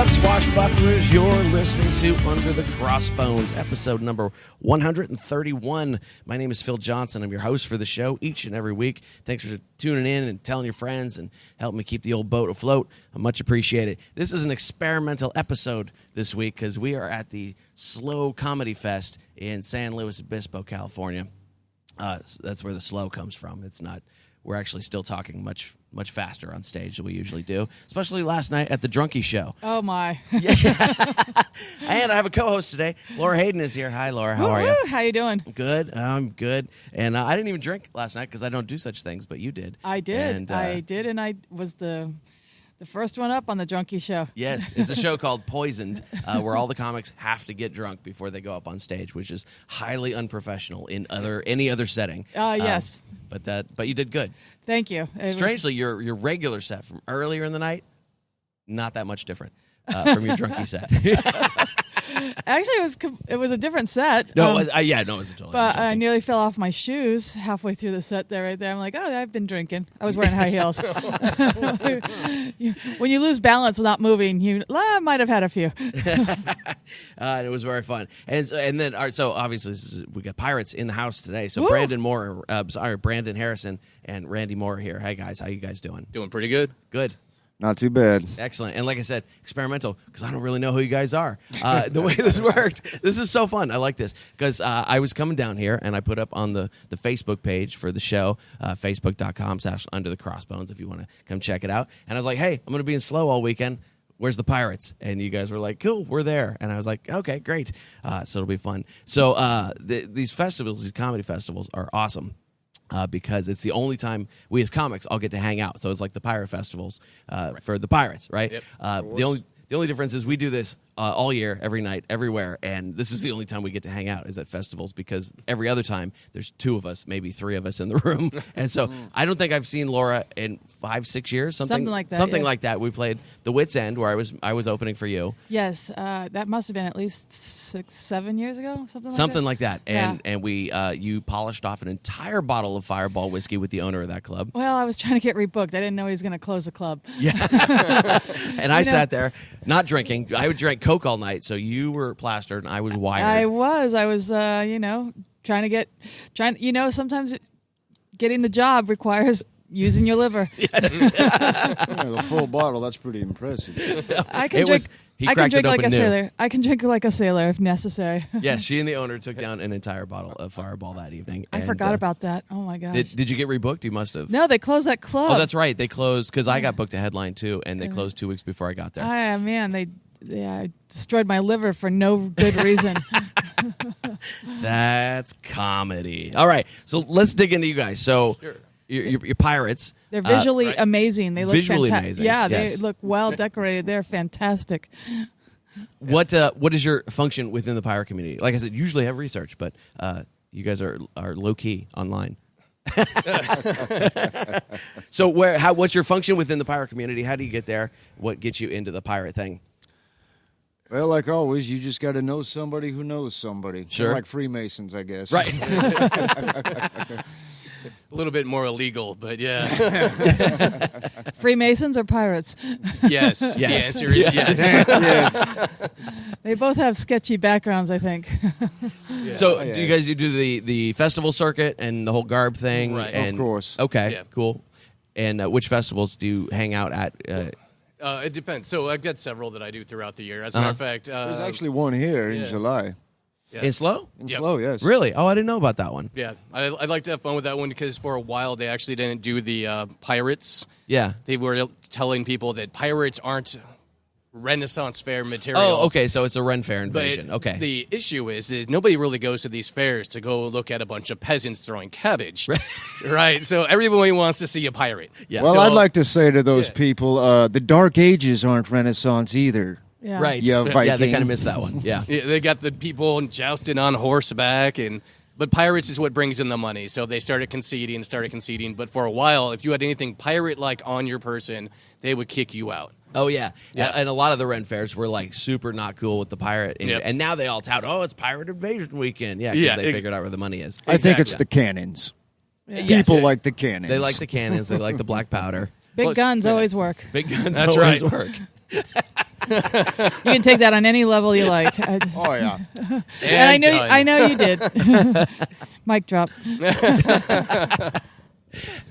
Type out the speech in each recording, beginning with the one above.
up, swashbucklers? You're listening to Under the Crossbones, episode number 131. My name is Phil Johnson. I'm your host for the show each and every week. Thanks for tuning in and telling your friends and helping me keep the old boat afloat. I much appreciate it. This is an experimental episode this week because we are at the Slow Comedy Fest in San Luis Obispo, California. That's where the slow comes from. It's not. We're actually still talking much faster on stage than we usually do, especially last night at the Drunkie Show. Oh, my. Yeah. And I have a co-host today. Laura Hayden is here. Hi, Laura. How are you? How you doing? Good. I'm good. And I didn't even drink last night because I don't do such things, but you did. I did. And, and I was the first one up on the Drunkie Show. Yes, it's a show called Poisoned, where all the comics have to get drunk before they go up on stage, which is highly unprofessional in any other setting. Yes. But you did good. Thank you. Strangely, your regular set from earlier in the night, not that much different from your drunkie set. Actually, it was a different set. No, it was a totally. But I nearly fell off my shoes halfway through the set there. Right there, I'm like, oh, I've been drinking. I was wearing high heels. When you lose balance without moving, you might have had a few. And it was very fun. And then so obviously we got pirates in the house today. So Woo! Brandon Harrison and Randy Moore are here. Hey guys, how you guys doing? Doing pretty good. Good. Not too bad. Excellent. And like I said, experimental, because I don't really know who you guys are. The way this worked, this is so fun. I like this, because I was coming down here, and I put up on the Facebook page for the show, facebook.com/underthecrossbones, if you want to come check it out. And I was like, hey, I'm going to be in Slow all weekend. Where's the pirates? And you guys were like, cool, we're there. And I was like, okay, great. So it'll be fun. So these festivals, these comedy festivals, are awesome. Because it's the only time we as comics all get to hang out. So it's like the pirate festivals for the pirates, right? Yep. The only difference is we do this all year, every night, everywhere, and this is the only time we get to hang out is at festivals, because every other time there's two of us, maybe three of us in the room. And so I don't think I've seen Laura in 5-6 years, something like that. Something like that. We played the Wits End, where I was opening for you. Yes, that must have been at least 6-7 years ago, something like that. And Yeah. and we you polished off an entire bottle of Fireball whiskey with the owner of that club. Well, I was trying to get rebooked. I didn't know he was going to close the club. Yeah. And I sat there not drinking. I would drink Coke all night, so you were plastered and I was wired. I was sometimes getting the job requires using your liver. The full bottle, that's pretty impressive. I can drink like a sailor. I can drink like a sailor if necessary. Yes, she and the owner took down an entire bottle of Fireball that evening. I forgot about that. Oh my gosh. Did you get rebooked? You must have. No, they closed that club. Oh, that's right. They closed because I got booked a headline too, and they closed 2 weeks before I got there. Man, they destroyed my liver for no good reason. That's comedy. All right, so let's dig into you guys. So you're pirates. They're visually amazing. They look visually fantastic. amazing. Yeah, yes. They look well decorated. They're fantastic. What is your function within the pirate community? Like I said, usually have research, but you guys are low key online. So what's your function within the pirate community? How do you get there? What gets you into the pirate thing? Well, like always, you just got to know somebody who knows somebody. Sure. They're like Freemasons, I guess. Right. A little bit more illegal, but yeah. Freemasons or pirates? Yes. The answer is yes. Yes. They both have sketchy backgrounds, I think. Yeah. So do you guys do the festival circuit and the whole garb thing? Right. And, Of course. Okay, Yeah. cool. And which festivals do you hang out at? It depends. So I've got several that I do throughout the year. As a matter of fact, There's actually one here in July. yeah. In Slow? In Yep. Slow, yes. Really? Oh, I didn't know about that one. Yeah, I'd like to have fun with that one because for a while they actually didn't do the pirates. Yeah. They were telling people that pirates aren't Renaissance fair material. Oh, okay. So it's a Ren Fair But invasion. Okay. the issue is nobody really goes to these fairs to go look at a bunch of peasants throwing cabbage. Right? So everybody wants to see a pirate. Yeah. Well, So- I'd like to say to those Yeah. people, the Dark Ages aren't Renaissance either. Yeah. Right. Yeah, Yeah, they Viking. kind of missed that one. Yeah. Yeah, they got the people jousting on horseback, but pirates is what brings in the money. So they started conceding. But for a while, if you had anything pirate-like on your person, they would kick you out. Oh, yeah. Yeah. And a lot of the Ren Fairs were like super not cool with the pirate. Yep. And now they all tout, it's Pirate Invasion Weekend. Yeah, Yeah, because they figured out where the money is. I think it's Yeah. the cannons. Yeah. People like the cannons. They like the cannons. They like the black powder. Big Plus- guns yeah. always work. Big guns That's always right. work. You can take that on any level you like. Oh yeah. And done. I know you did. Mic drop.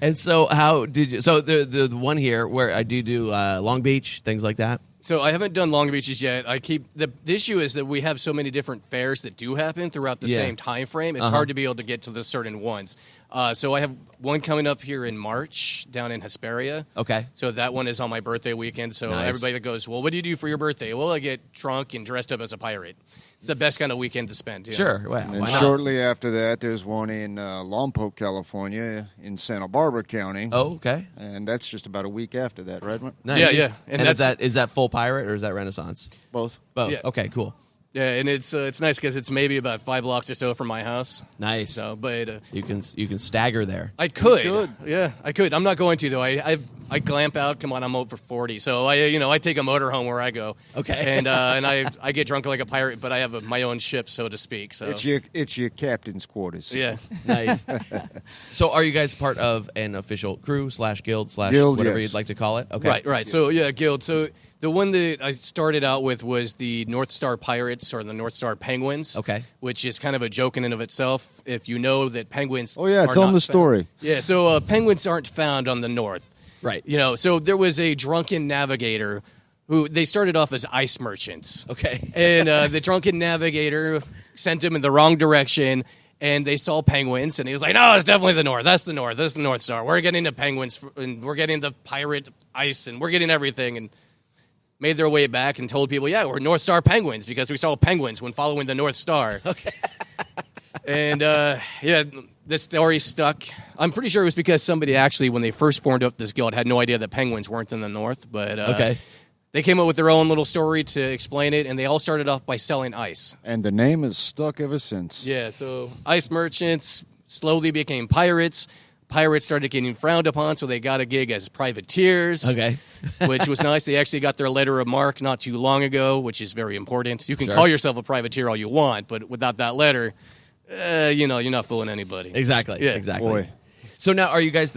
And so, how did you? So the one here where I do Long Beach, things like that. So I haven't done Long Beaches yet. The issue is that we have so many different fairs that do happen throughout the same time frame. It's hard to be able to get to the certain ones. So I have one coming up here in March down in Hesperia. Okay. So that one is on my birthday weekend. So Nice. everybody that goes, well, what do you do for your birthday? Well, I get drunk and dressed up as a pirate. It's the best kind of weekend to spend. You know? Sure. Well, And why not? shortly after that, there's one in Lompoc, California, in Santa Barbara County. Oh, okay. And that's just about a week after that, right? Nice. Yeah, yeah. And is that full pirate or is that Renaissance? Both. Both. Yeah. Okay. Cool. Yeah, and it's nice because it's maybe about 5 blocks or so from my house. Nice. So, but You can stagger there. I could. You could. Yeah, I could. I'm not going to though. I glamp out. Come on, I'm over 40, so I take a motorhome where I go. Okay. And I get drunk like a pirate, but I have my own ship, so to speak. So It's your captain's quarters. yeah. Nice. So, are you guys part of an official crew / guild / Guild, whatever yes. you'd like to call it? Okay. Right. So yeah, guild. So the one that I started out with was the Northstar Pirates or the Northstar Penguins. Okay. Which is kind of a joke in and of itself. If you know that penguins. Oh, yeah, are tell 'em not the story. Yeah. So penguins aren't found on the north. Right. So there was a drunken navigator who they started off as ice merchants. Okay. And the drunken navigator sent him in the wrong direction, and they saw penguins, and he was like, no, it's definitely the north. That's the north. That's the North Star. We're getting the penguins, and we're getting the pirate ice, and we're getting everything. And made their way back and told people, yeah, we're North Star penguins because we saw penguins when following the North Star. Okay. And, this story stuck. I'm pretty sure it was because somebody actually, when they first formed up this guild, had no idea that penguins weren't in the north. But Okay. they came up with their own little story to explain it, and they all started off by selling ice. And the name has stuck ever since. Yeah, so ice merchants slowly became pirates. Pirates started getting frowned upon, so they got a gig as privateers. Okay. Which was nice. They actually got their letter of marque not too long ago, which is very important. You can Sure. call yourself a privateer all you want, but without that letter, you're not fooling anybody. Exactly. Yeah. Exactly. Boy. So now, are you guys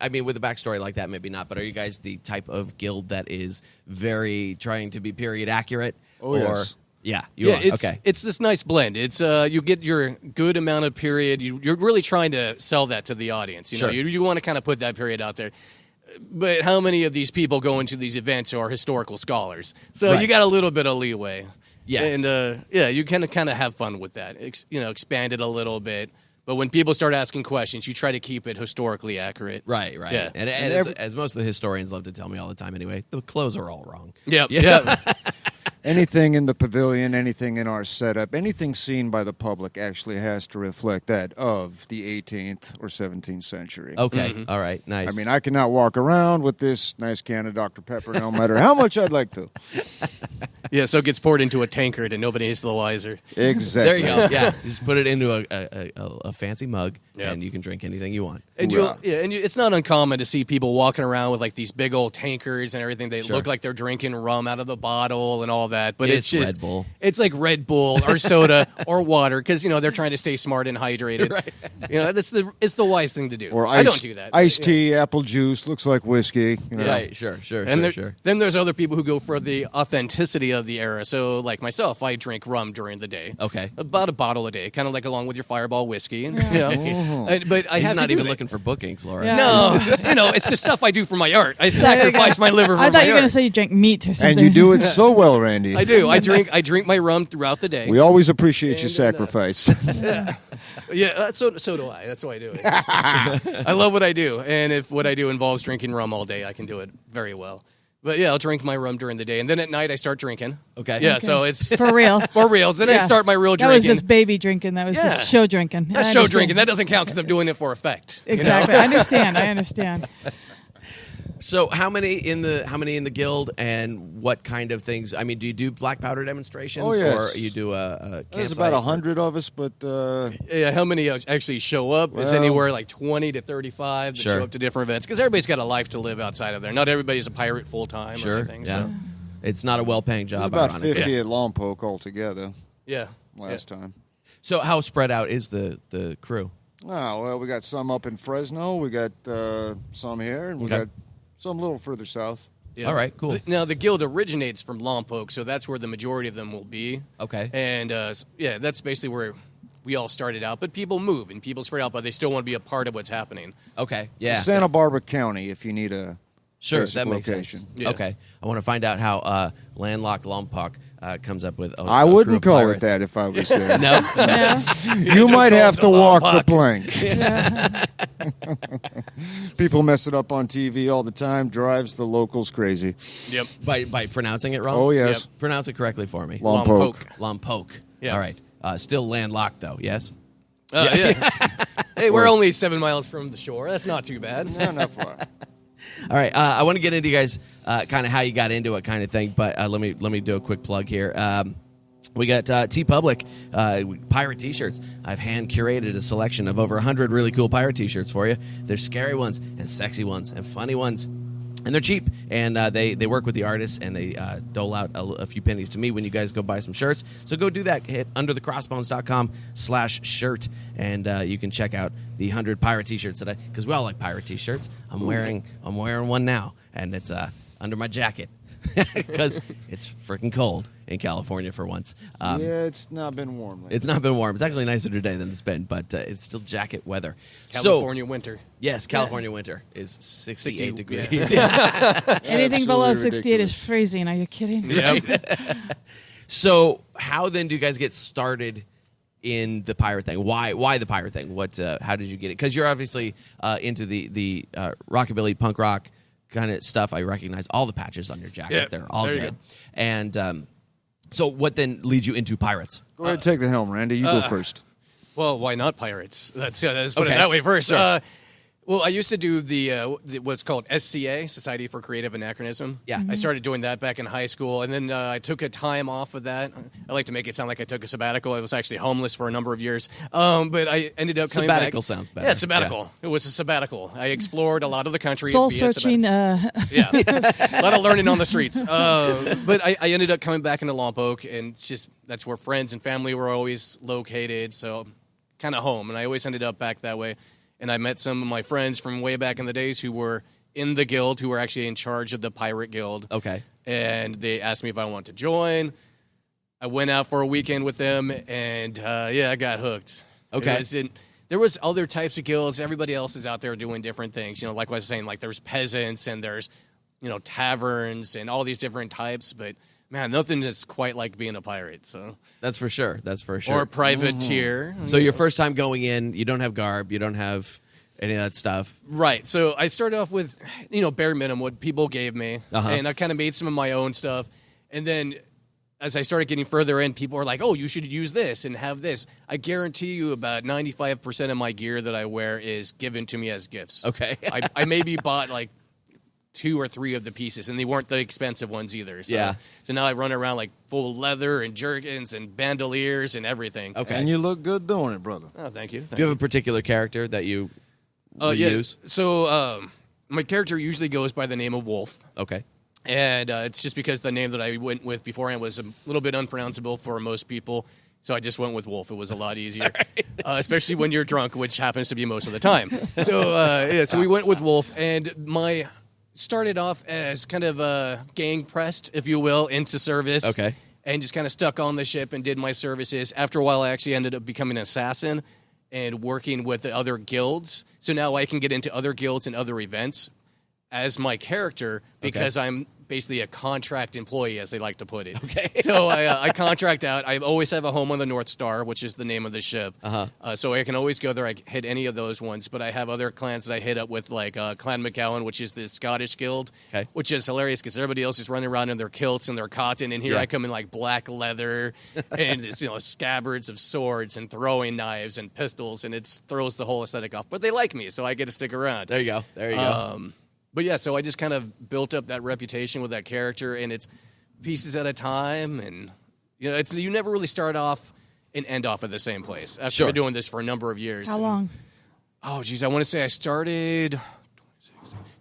I mean, with a backstory like that, maybe not, but are you guys the type of guild that is very trying to be period accurate? Oh, yes. Yeah, you are. It's, Okay. it's this nice blend. It's you get your good amount of period. You're really trying to sell that to the audience. Sure. You want to kind of put that period out there. But how many of these people go into these events are historical scholars? So Right. you got a little bit of leeway. Yeah. And you can kind of have fun with that. Expand it a little bit. But when people start asking questions, you try to keep it historically accurate. Right. Yeah. And as most of the historians love to tell me all the time anyway, the clothes are all wrong. Yep. Yeah. Yep. Anything in the pavilion, anything in our setup, anything seen by the public actually has to reflect that of the 18th or 17th century. Okay. All right. Nice. I mean, I cannot walk around with this nice can of Dr. Pepper no matter how much I'd like to. Yeah, so it gets poured into a tankard and nobody is the wiser. Exactly. there you go. Yeah. Just put it into a fancy mug, Yeah. and you can drink anything you want. And Hoorah. it's not uncommon to see people walking around with like these big old tankards and everything. They Sure. look like they're drinking rum out of the bottle and all that. But It's it's just Red Bull. It's like Red Bull or soda or water because they're trying to stay smart and hydrated. Right. It's the wise thing to do. Or I don't do that. Iced tea, apple juice, looks like whiskey. You know. Right. Sure. And Sure. then there's other people who go for the authenticity of the era. So, like myself, I drink rum during the day. Okay. About a bottle a day, kind of like along with your Fireball whiskey. And, Mm-hmm. but I He's have not to do even it. looking for bookings, Laura. Yeah. No, it's the stuff I do for my art. I sacrifice my liver for I my thought you were going to art. say you drank meat or something. And you do it so well, Randy. I do. I drink my rum throughout the day. We always appreciate your And, sacrifice. Yeah, so do I. That's why I do it. I love what I do, and if what I do involves drinking rum all day, I can do it very well. But yeah, I'll drink my rum during the day, and then at night I start drinking. Okay. Yeah, Okay. so it's For real. for real. Then I Yeah. start my real That drinking. was just baby drinking. That was Yeah. just show drinking. That's I show understand. drinking. That doesn't count because I'm doing it for effect. you know? Exactly. I understand. So how many in the guild, and what kind of things? I mean, do you do black powder demonstrations, Oh, yes. or you do a There's campsite? about 100 of us, but Yeah, how many actually show up? Is Well- anywhere like 20 to 35 that Sure. show up to different events? Because everybody's got a life to live outside of there. Not everybody's a pirate full time or Sure. anything. Yeah. So, It's not a well-paying there's job. about ironically. 50 at Lompoc altogether yeah. last time. So how spread out is the crew? Oh, well, we got some up in Fresno. We got some here, and we Okay. got some a little further south. Yeah. All right, cool. Now, the guild originates from Lompoc, so that's where the majority of them will be. Okay. And, yeah, that's basically where we all started out. But people move, and people spread out, but they still want to be a part of what's happening. Okay, yeah. Santa Barbara County, if you need a Sure, basic that makes location. sense. Yeah. Okay. I want to find out how landlocked Lompoc comes up with I crew wouldn't of call pirates. it that if I was there. No? No. You might have to walk the Lompoc. plank. People mess it up on TV all the time. Drives the locals crazy. Yep. By pronouncing it wrong? Oh, yes. Yep. Pronounce it correctly for me. Lompoc. Lompoc. Yeah. All right. Still landlocked, though, yes? Yeah. Hey, we're only 7 miles from the shore. That's not too bad. No, not far. All right, I want to get into you guys kind of how you got into it, kind of thing. But let me do a quick plug here. We got TeePublic pirate T-shirts. I've hand curated a selection of over 100 really cool pirate T-shirts for you. There's scary ones and sexy ones and funny ones. And they're cheap, and they work with the artists, and they dole out a few pennies to me when you guys go buy some shirts. So go do that. Hit underthecrossbones.com/shirt, and you can check out the 100 pirate T-shirts that because we all like pirate T-shirts. I'm wearing one now, and it's under my jacket because it's freaking cold in California for once. Yeah, it's not been warm lately. It's not been warm. It's actually nicer today than it's been, but it's still jacket weather. California winter. Yes, California winter is 68 60, degrees. Anything below Absolutely 68 is ridiculous. freezing. Are you kidding? Yep. So, how then do you guys get started in the pirate thing? Why the pirate thing? How did you get it? Because you're obviously into the rockabilly, punk rock kind of stuff. I recognize all the patches on your jacket. Yeah, They're all there you good. go. And so, what then leads you into pirates? Go ahead and take the helm, Randy. You go first. Well, why not pirates? Let's put Okay. it that way first. Sure. Well, I used to do the what's called SCA, Society for Creative Anachronism. Yeah. I started doing that back in high school, and then I took a time off of that. I like to make it sound like I took a sabbatical. I was actually homeless for a number of years, but I ended up coming Sabbatical back. sounds better. Yeah, sabbatical. Yeah. It was a sabbatical. I explored a lot of the country. Soul via searching. Yeah, a lot of learning on the streets. But I ended up coming back into Lompoc, and it's just that's where friends and family were always located, so kind of home. And I always ended up back that way. And I met some of my friends from way back in the days who were in the guild, who were actually in charge of the pirate guild. Okay. And they asked me if I wanted to join. I went out for a weekend with them, and I got hooked. Okay. There was other types of guilds. Everybody else is out there doing different things. You know, like I was saying, like there's peasants and there's, taverns and all these different types. But, man, nothing is quite like being a pirate. So That's for sure. Or a privateer. So your first time going in, you don't have garb, you don't have any of that stuff. Right. So I started off with, bare minimum, what people gave me. Uh-huh. And I kind of made some of my own stuff. And then as I started getting further in, people were like, oh, you should use this and have this. I guarantee you about 95% of my gear that I wear is given to me as gifts. Okay. I maybe bought like 2 or 3 of the pieces, and they weren't the expensive ones either. So, Yeah. So now I run around like full leather and jerkins and bandoliers and everything. Okay. And you look good doing it, brother. Oh, thank you. Do you have a particular character that you use? So my character usually goes by the name of Wolf. Okay. And it's just because the name that I went with beforehand was a little bit unpronounceable for most people. So I just went with Wolf. It was a lot easier, especially when you're drunk, which happens to be most of the time. So, so we went with Wolf. And started off as kind of gang pressed, if you will, into service. Okay. And just kind of stuck on the ship and did my services. After a while, I actually ended up becoming an assassin and working with the other guilds. So now I can get into other guilds and other events as my character because I'm basically a contract employee, as they like to put it. Okay. So I contract out. I always have a home on the Northstar, which is the name of the ship. So I can always go there. I hit any of those ones. But I have other clans that I hit up with, like Clan McGowan, which is the Scottish guild, which is hilarious because everybody else is running around in their kilts and their cotton. And here I come in like black leather and scabbards of swords and throwing knives and pistols. And it throws the whole aesthetic off. But they like me, so I get to stick around. There you go. There you go. But yeah, so I just kind of built up that reputation with that character, and it's pieces at a time, and you never really start off and end off at the same place. After been doing this for a number of years. How long? Oh, geez, I want to say I started.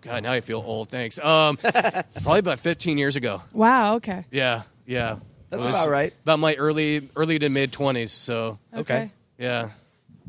God, now I feel old. Thanks. Probably about 15 years ago. Wow. Okay. Yeah. That's about right. About my early to mid 20s. So Okay. yeah.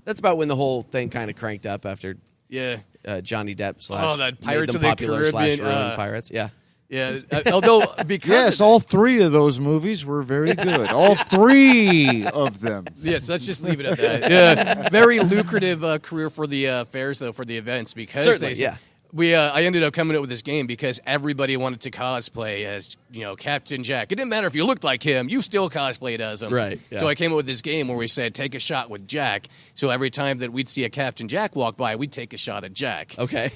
That's about when the whole thing kind of cranked up after Yeah. Johnny Depp / Oh, that made Pirates them of the popular / Caribbean, ruined Pirates. Yeah. Yeah, although because Yes, all three of those movies were very good. All three of them. yes, let's just leave it at that. Yeah, very lucrative career for the fairs though, for the events because Certainly, yeah. I ended up coming up with this game because everybody wanted to cosplay as, Captain Jack. It didn't matter if you looked like him, you still cosplayed as him. Right, yeah. So I came up with this game where we said, take a shot with Jack. So every time that we'd see a Captain Jack walk by, we'd take a shot at Jack. Okay.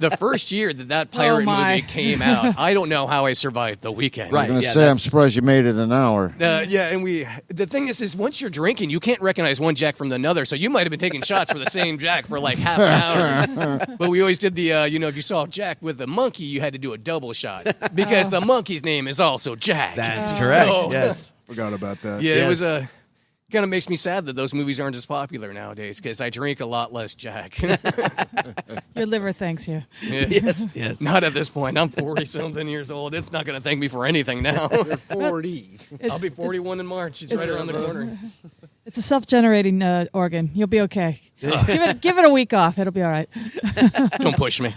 The first year that pirate movie came out, I don't know how I survived the weekend. Right. I'm going to Yeah, say, I'm that's- surprised you made it an hour. Yeah, and the thing is once you're drinking, you can't recognize one Jack from another. So you might have been taking shots for the same Jack for like half an hour. But we always did the, if you saw Jack with the monkey, you had to do a double shot because the monkey's name is also Jack. That's correct. So- Yes. Forgot about that. Yeah, Yes. it was kind of makes me sad that those movies aren't as popular nowadays because I drink a lot less Jack. Your liver thanks you. Yes. Yes. Not at this point. I'm 40-something years old. It's not going to thank me for anything now. You're 40. I'll be 41 in March. It's right around the corner. It's a self-generating organ. You'll be okay. Give it a week off. It'll be all right. Don't push me.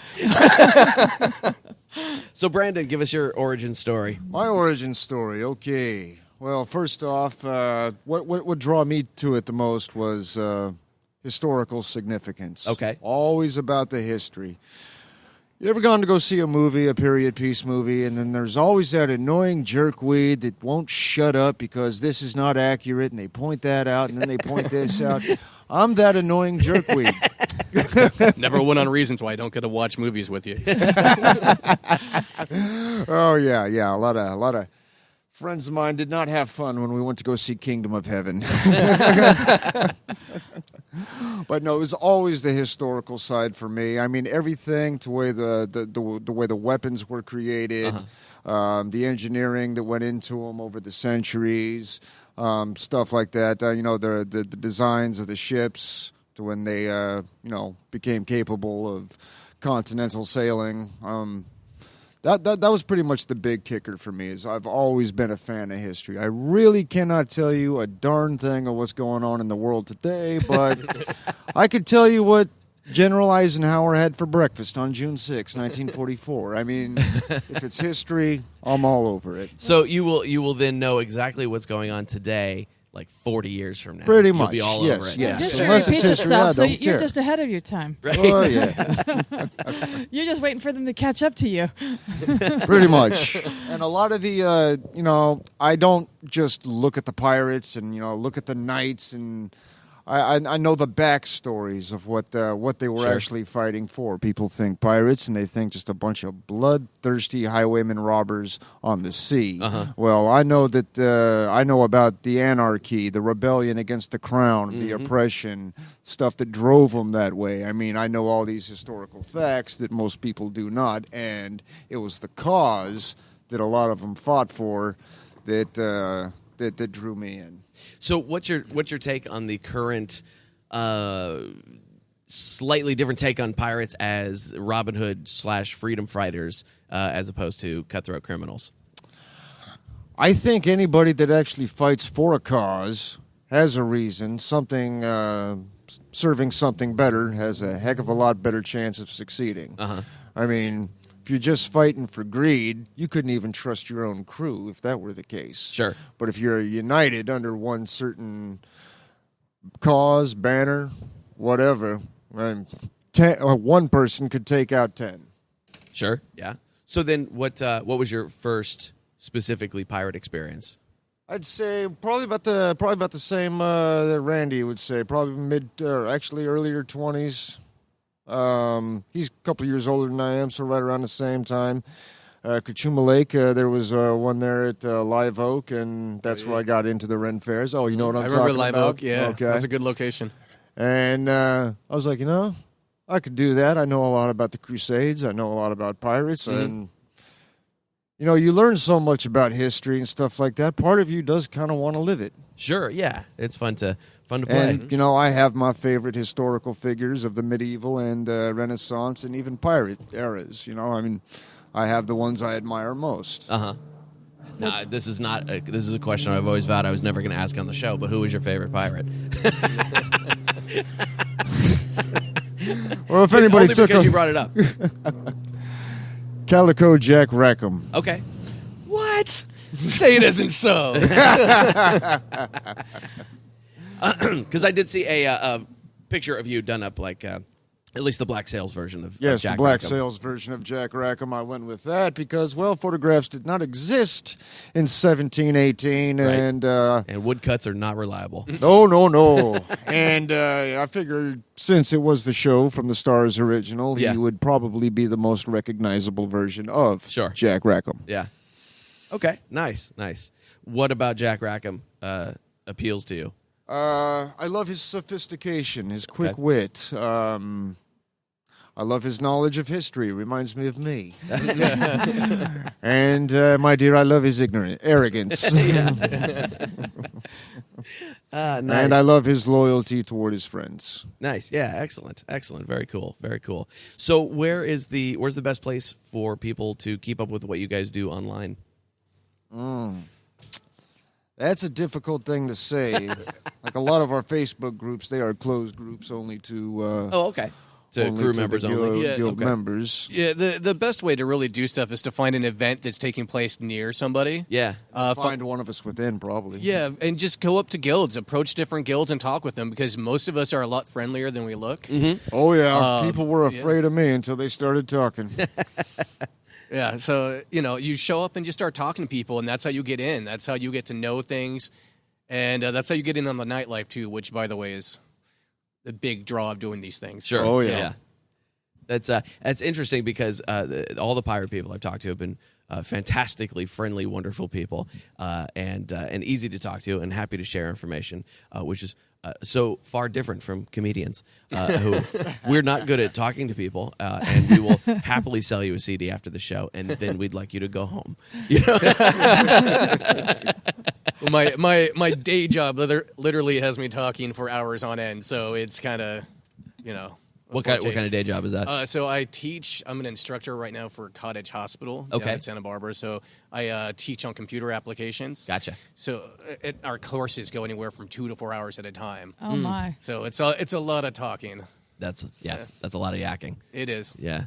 So, Brandon, give us your origin story. My origin story, okay. Well, first off, what would draw me to it the most was historical significance. Okay. Always about the history. You ever gone to go see a movie, a period piece movie, and then there's always that annoying jerkweed that won't shut up because this is not accurate, and they point that out, and then they point this out. I'm that annoying jerkweed. Number one on reasons why I don't get to watch movies with you. Oh yeah. A lot of friends of mine did not have fun when we went to go see Kingdom of Heaven. But no, it was always the historical side for me. I mean, everything to way the way the weapons were created, the engineering that went into them over the centuries, stuff like that. The designs of the ships to when they became capable of continental sailing. That was pretty much the big kicker for me. Is I've always been a fan of history. I really cannot tell you a darn thing of what's going on in the world today, but I could tell you what General Eisenhower had for breakfast on June 6, 1944. I mean, if it's history, I'm all over it. So you will then know exactly what's going on today, like 40 years from now. Pretty You'll much, be all yes, over it. yes. History Unless it's repeats history, I itself, so don't you're care. just ahead of your time. Oh yeah. You're just waiting for them to catch up to you. Pretty much. And a lot of the, I don't just look at the pirates and, look at the knights, and I know the backstories of what they were actually fighting for. People think pirates, and they think just a bunch of bloodthirsty highwaymen robbers on the sea. Well, I know that I know about the anarchy, the rebellion against the crown, the oppression, stuff that drove them that way. I mean, I know all these historical facts that most people do not, and it was the cause that a lot of them fought for that drew me in. So what's your take on the current, slightly different take on pirates as Robin Hood / freedom fighters, as opposed to cutthroat criminals? I think anybody that actually fights for a cause has a reason, something serving something better has a heck of a lot better chance of succeeding. I mean, if you're just fighting for greed, you couldn't even trust your own crew if that were the case. Sure. But if you're united under one certain cause, banner, whatever, one person could take out 10. Sure. Yeah. So then, what was your first specifically pirate experience? I'd say probably about the same that Randy would say. Probably earlier 20s. He's a couple years older than I am, so right around the same time. Kachuma Lake, there was one there at Live Oak, and that's where I got into the Ren Fairs. Oh, you know what I'm talking about? I remember Live Oak, yeah. Okay. That's a good location. And I was like, I could do that. I know a lot about the Crusades. I know a lot about pirates. And, you learn so much about history and stuff like that. Part of you does kind of want to live it. Sure. Yeah. It's fun to play. And, I have my favorite historical figures of the medieval and Renaissance and even pirate eras. I have the ones I admire most. No, this is not. This is a question I've always vowed I was never going to ask on the show. But who was your favorite pirate? Well, if anybody Only took because you brought it up. Calico Jack Rackham. Okay. What? Say it isn't so. Because I did see a picture of you done up like at least the Black Sails version of Yes, Jack the Black Rackham. Sails version of Jack Rackham. I went with that because, well, photographs did not exist in 1718, Right. and woodcuts are not reliable. no. And I figured since it was the show from the Stars original, Yeah. he would probably be the most recognizable version of Sure. Jack Rackham. Yeah. Okay. Nice. What about Jack Rackham appeals to you? I love his sophistication, his quick Okay. wit. I love his knowledge of history. Reminds me of me. And, my dear, I love his arrogance. Nice. And I love his loyalty toward his friends. Nice. Yeah. Excellent. Very cool. So, where's the best place for people to keep up with what you guys do online? That's a difficult thing to say. Like a lot of our Facebook groups, they are closed groups only to Okay. To crew members the only. Yeah, guild okay. members. Yeah, the best way to really do stuff is to find an event that's taking place near somebody. Yeah. Find one of us within, probably. Yeah, and just go up to guilds, approach different guilds, and talk with them because most of us are a lot friendlier than we look. Oh, yeah. People were afraid of me until they started talking. Yeah, so, you show up and just start talking to people, and that's how you get in. That's how you get to know things, and that's how you get in on the nightlife, too, which, by the way, is the big draw of doing these things. Sure. Oh, yeah. That's interesting because all the pirate people I've talked to have been fantastically friendly, wonderful people, and easy to talk to, and happy to share information, which is so far different from comedians who we're not good at talking to people, and we will happily sell you a CD after the show, and then we'd like you to go home. My day job literally has me talking for hours on end, so it's kind of, What kind of day job is that? So I teach. I'm an instructor right now for Cottage Hospital down Okay. in Santa Barbara. So I teach on computer applications. Gotcha. So our courses go anywhere from 2 to 4 hours at a time. Oh my! So it's a lot of talking. That's a lot of yakking. It is. Yeah.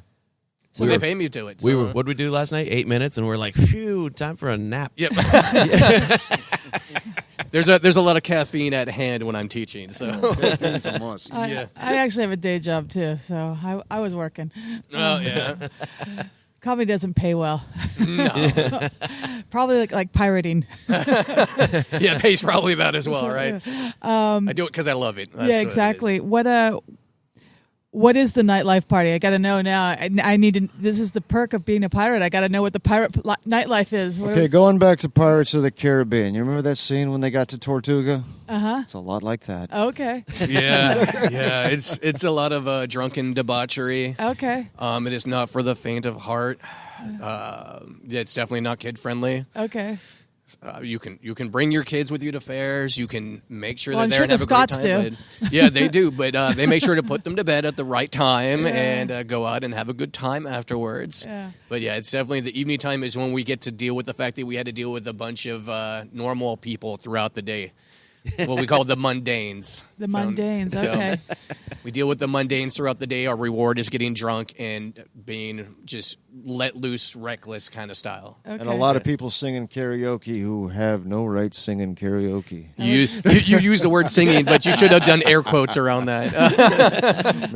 So they pay me to it. We so- were. What did we do last night? 8 minutes, and we're like, phew, time for a nap. Yep. There's a lot of caffeine at hand when I'm teaching. So It's a must. yeah. I actually have a day job too, so I was working. Oh yeah. Comedy doesn't pay well. No. Probably like pirating. Yeah, pays probably about as well, right? I do it because I love it. That's what Yeah, it is. exactly. What is the nightlife party? I got to know now. I need to. This is the perk of being a pirate. I got to know what the pirate nightlife is. Okay, going back to Pirates of the Caribbean. You remember that scene when they got to Tortuga? Uh-huh. It's a lot like that. Okay. Yeah. It's a lot of drunken debauchery. Okay. It is not for the faint of heart. It's definitely not kid friendly. Okay. You can bring your kids with you to fairs. You can make sure Well, they're I'm there sure and the have a great Scots time. But, yeah, they do, but they make sure to put them to bed at the right time and go out and have a good time afterwards. Yeah. But yeah, it's definitely the evening time is when we get to deal with the fact that we had to deal with a bunch of normal people throughout the day. What we call the mundanes. The mundanes. Okay. We deal with the mundanes throughout the day. Our reward is getting drunk and being just let loose, reckless kind of style. Okay. And a lot of people singing karaoke who have no right singing karaoke. You use the word singing, but you should have done air quotes around that.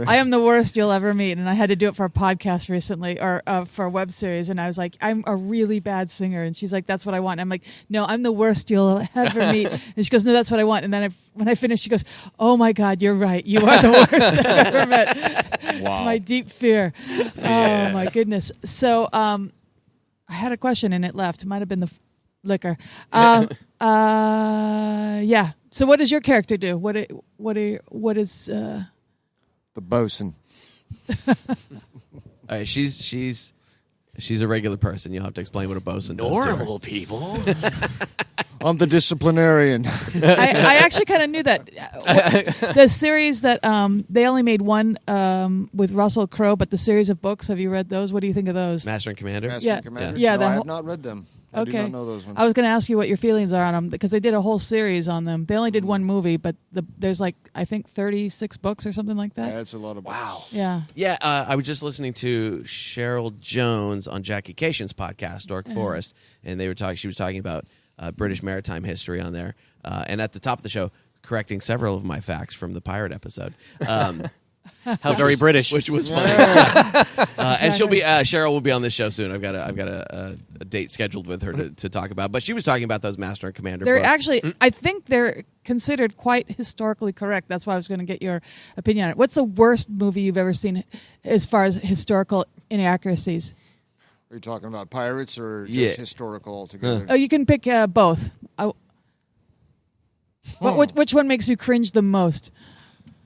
I am the worst you'll ever meet, and I had to do it for a podcast recently, or for a web series, and I was like, I'm a really bad singer, and she's like, that's what I want. And I'm like, no, I'm the worst you'll ever meet. And she goes, no, that's what I want. And then when I finished, she goes, oh my God, you're right. You are the worst I've ever met. It's my deep fear. Oh my goodness. So I had a question and it left. It might have been the liquor. Yeah. So what does your character do? What is The bosun. All right, she's a regular person. You'll have to explain what a bosun does to her. Normal people. I'm the disciplinarian. I actually kind of knew that. The series that they only made one with Russell Crowe, but the series of books, have you read those? What do you think of those? Master and Commander. Master and Commander. Yeah, no, the I whole- have not read them. I do Okay. not know those ones. I was going to ask you what your feelings are on them because they did a whole series on them. They only did one movie, but there's like I think 36 books or something like that. Yeah, it's a lot of books. Wow. Yeah. Yeah, I was just listening to Cheryl Jones on Jackie Cation's podcast, Dork Forest, and they were talking. She was talking about British maritime history on there, and at the top of the show, correcting several of my facts from the pirate episode. How very British. Which was funny. And she'll be Cheryl will be on this show soon. I've got a date scheduled with her to talk about. But she was talking about those Master and Commander They're books. actually, I think they're considered quite historically correct. That's why I was going to get your opinion on it. What's the worst movie you've ever seen as far as historical inaccuracies? Are you talking about pirates or just Yeah. historical altogether? Oh, you can pick both. Which one makes you cringe the most?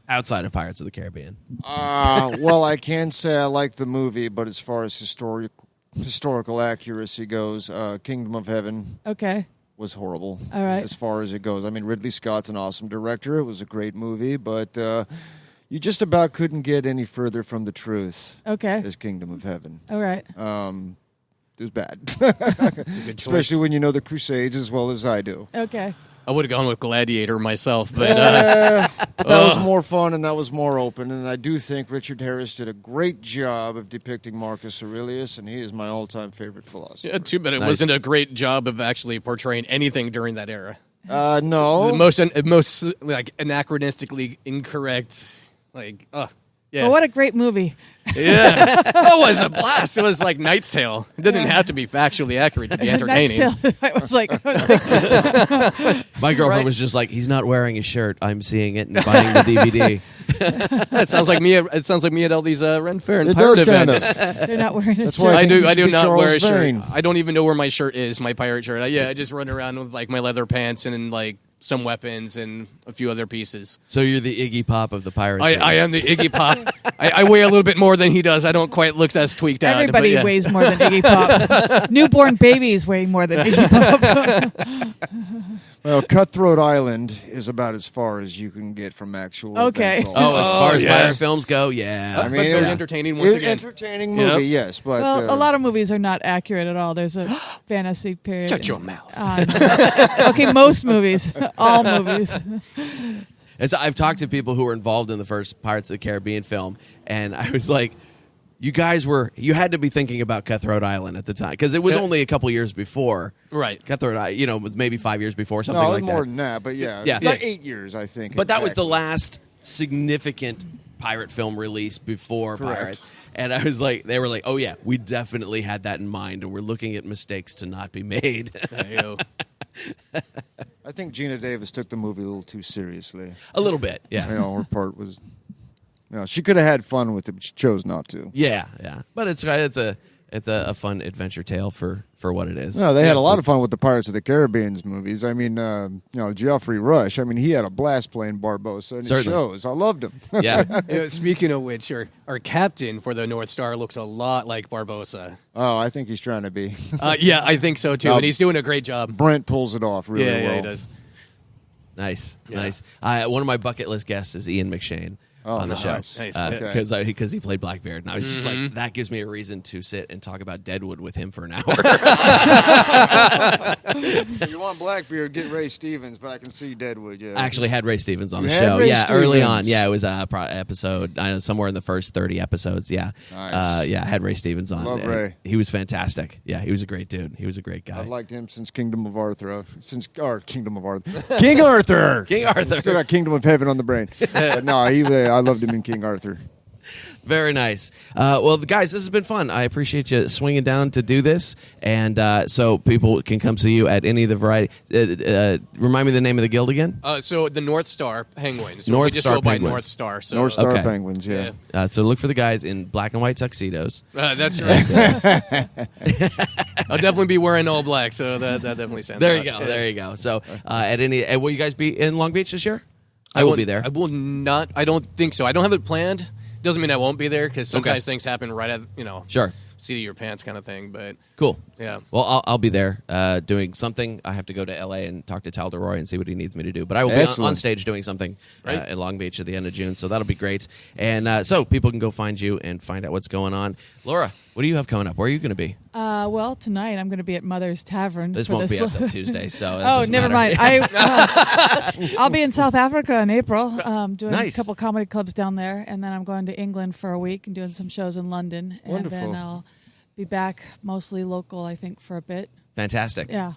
outside of Pirates of the Caribbean. Well, I can say I like the movie, but as far as historical accuracy goes, Kingdom of Heaven Okay. was horrible. All right. As far as it goes. I mean, Ridley Scott's an awesome director. It was a great movie, but you just about couldn't get any further from the truth Okay. as Kingdom of Heaven. All right. It was bad. It's a good choice. Especially when you know the Crusades as well as I do. Okay. I would have gone with Gladiator myself, but But that was more fun and that was more open. And I do think Richard Harris did a great job of depicting Marcus Aurelius, and he is my all-time favorite philosopher. yeah, too bad it Nice. wasn't a great job of actually portraying anything during that era. No. The most like anachronistically incorrect, like yeah. Well, what a great movie. Yeah, that was a blast. It was like Knight's Tale. It didn't have to be factually accurate to be entertaining. Knight's Tale. I was like, My girlfriend was just like, he's not wearing a shirt. I'm seeing it and buying the DVD. It sounds like me. It sounds like me at all these Ren Fair and It pirate does kind events. of. they're not wearing a That's shirt. why I think do. you I should do be not wear a Charles shirt. Vane. I don't even know where my shirt is. My pirate shirt. I just run around with like my leather pants and like some weapons and a few other pieces. So you're the Iggy Pop of the Pirates. I am the Iggy Pop. I weigh a little bit more than he does. I don't quite look as tweaked out. Everybody but yeah. weighs more than Iggy Pop. Newborn babies weigh more than Iggy Pop. Well, Cutthroat Island is about as far as you can get from actual Okay. events. Oh, as far as yeah. pirate films go, yeah. I But mean, very it's entertaining It once was again. entertaining movie, Yep. yes, but Well, a lot of movies are not accurate at all. There's a fantasy period. Shut your mouth. Okay, most movies. All movies. And so I've talked to people who were involved in the first Pirates of the Caribbean film, and I was like, you had to be thinking about Cutthroat Island at the time, because it was Yeah. only a couple years before. Right. Cutthroat Island, was maybe 5 years before, something no, it like was that. more than that, but yeah, Yeah. it was like 8 years, I think. But that was the exactly. last significant pirate film release before Correct. Pirates. And I was like, they were like, oh yeah, we definitely had that in mind, and we're looking at mistakes to not be made. Ew. I think Gina Davis took the movie a little too seriously. A little bit, yeah. You know, her part was, she could have had fun with it, but she chose not to. Yeah, yeah. But it's a fun adventure tale for what it is. No, they had a lot of fun with the Pirates of the Caribbean movies. I mean, Geoffrey Rush. I mean, he had a blast playing Barbossa, and it Certainly. shows. I loved him. Yeah. Speaking of which, our captain for the Northstar looks a lot like Barbossa. Oh, I think he's trying to be. Yeah, I think so too, No. and he's doing a great job. Brent pulls it off really well. Yeah, he does. Nice, Yeah. nice. One of my bucket list guests is Ian McShane on the show nice. Nice. because he played Blackbeard, and I was just like, that gives me a reason to sit and talk about Deadwood with him for an hour. So you want Blackbeard, get Ray Stevens, but I can see Deadwood, yeah. I actually had Ray Stevens on the You had show. Ray Yeah, early Stevens. on. Yeah, it was a episode somewhere in the first 30 episodes. Yeah, Nice. yeah, I had Ray Stevens on. Love and Ray. He was fantastic. Yeah, he was a great dude. He was a great guy. I've liked him since Kingdom of Arthur. Kingdom of Arthur. King Arthur! King Arthur. Still got Kingdom of Heaven on the brain. But no, I loved him in King Arthur. Very nice. Well, guys, this has been fun. I appreciate you swinging down to do this, and so people can come see you at any of the variety. Remind me the name of the guild again. So the Northstar Penguins. So North we just Star go by Penguins. Northstar. So Northstar Okay. Penguins, yeah. So look for the guys in black and white tuxedos. That's right. I'll definitely be wearing all black, so that definitely sounds. There you out. go. Yeah. There you go. So will you guys be in Long Beach this year? I will be there. I will not. I don't think so. I don't have it planned. Doesn't mean I won't be there because sometimes things happen right at Sure. seat of your pants kind of thing. But Cool. yeah. Well, I'll be there doing something. I have to go to L.A. and talk to Tal DeRoy and see what he needs me to do. But I will be on Excellent. stage doing something Right. in Long Beach at the end of June, so that'll be great. And so people can go find you and find out what's going on. Laura, What do you have coming up? Where are you going to be? Well, tonight I'm going to be at Mother's Tavern. This for won't the be up till Tuesday, so that Oh, doesn't never matter. mind. I'll be in South Africa in April, doing Nice. a couple comedy clubs down there, and then I'm going to England for a week and doing some shows in London. Wonderful. And then I'll be back mostly local, I think, for a bit. Fantastic. Yeah.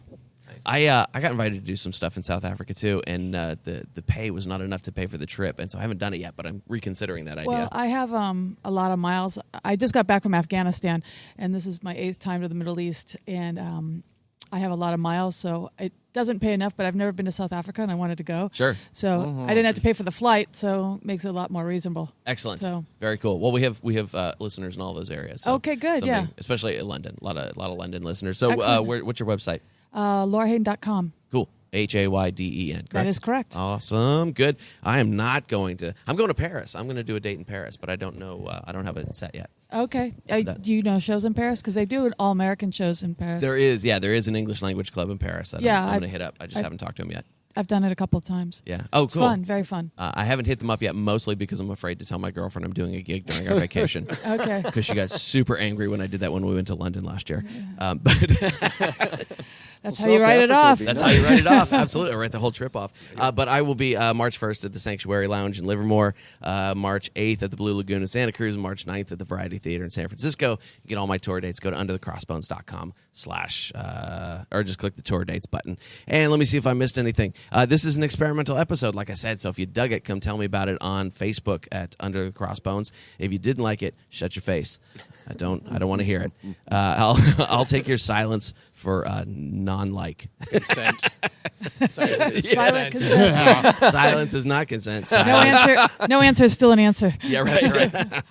I got invited to do some stuff in South Africa too, and the pay was not enough to pay for the trip, and so I haven't done it yet. But I'm reconsidering that idea. Well, I have a lot of miles. I just got back from Afghanistan, and this is my 8th time to the Middle East, and I have a lot of miles, so it doesn't pay enough. But I've never been to South Africa, and I wanted to go. Sure. So I didn't have to pay for the flight, so it makes it a lot more reasonable. Excellent. So Very cool. Well, we have listeners in all those areas. So Okay, good, something- yeah. Especially in London. A lot of London listeners. So Excellent. what's your website? LauraHayden.com. Cool. HAYDEN. Correct? That is correct. Awesome. Good. I'm going to Paris. I'm going to do a date in Paris, but I don't know. I don't have it set yet. Okay. Do you know shows in Paris? Because they do all-American shows in Paris. There is an English language club in Paris that I'm going to hit up. I just haven't talked to him yet. I've done it a couple of times. Yeah. Oh, It's cool. fun. Very fun. I haven't hit them up yet, mostly because I'm afraid to tell my girlfriend I'm doing a gig during our vacation. Okay. Because she got super angry when I did that when we went to London last year. But That's Well, how you South write it Africa off. will be that's how you write it off. Absolutely. I write the whole trip off. But I will be March 1st at the Sanctuary Lounge in Livermore, March 8th at the Blue Lagoon in Santa Cruz, and March 9th at the Variety Theater in San Francisco. You get all my tour dates. Go to underthecrossbones.com/ or just click the tour dates button. And let me see if I missed anything. This is an experimental episode, like I said, so if you dug it, come tell me about it on Facebook at Under the Crossbones. If you didn't like it, shut your face. I don't want to hear it. I'll take your silence for non-like. Consent. Silence is Silent consent. consent. Silence is not consent. No answer is still an answer. Yeah, right.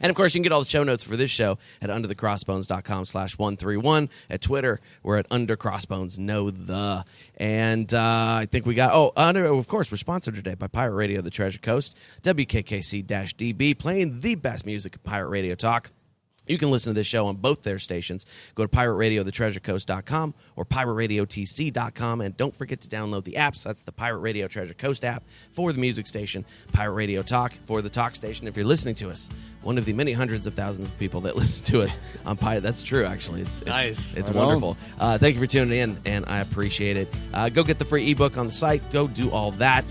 And, of course, you can get all the show notes for this show at underthecrossbones.com/131. At Twitter, we're at undercrossbones. Know the. And I think we got, of course, we're sponsored today by Pirate Radio, the Treasure Coast, WKKC-DB, playing the best music of pirate radio talk. You can listen to this show on both their stations. Go to pirateradiothetreasurecoast.com or pirateradiotc.com. And don't forget to download the apps. That's the Pirate Radio Treasure Coast app for the music station, Pirate Radio Talk for the talk station. If you're listening to us, one of the many hundreds of thousands of people that listen to us on Pirate. That's true, actually. It's Nice. It's Right wonderful. Thank you for tuning in, and I appreciate it. Go get the free ebook on the site. Go do all that.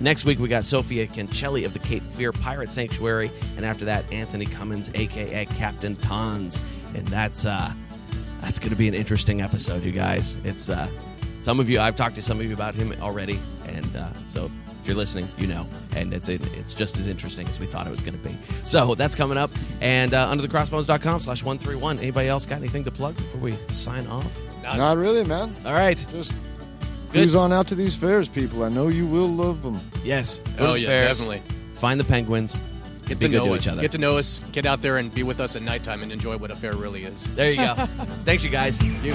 Next week, we got Sophia Cancelli of the Cape Fear Pirate Sanctuary. And after that, Anthony Cummins, a.k.a. Captain Tons. And that's going to be an interesting episode, you guys. It's some of you, I've talked to some of you about him already. And so if you're listening, you know. And it's just as interesting as we thought it was going to be. So that's coming up. And underthecrossbones.com/131. Anybody else got anything to plug before we sign off? Not really, man. All right. Just Good. cruise on out to these fairs, people. I know you will love them. Yes. Go to Oh, the yeah, fairs, definitely. Find the penguins. Get Be to good know to us. each other. Get to know us. Get out there and be with us at nighttime and enjoy what a fair really is. There you go. Thanks, you guys. You.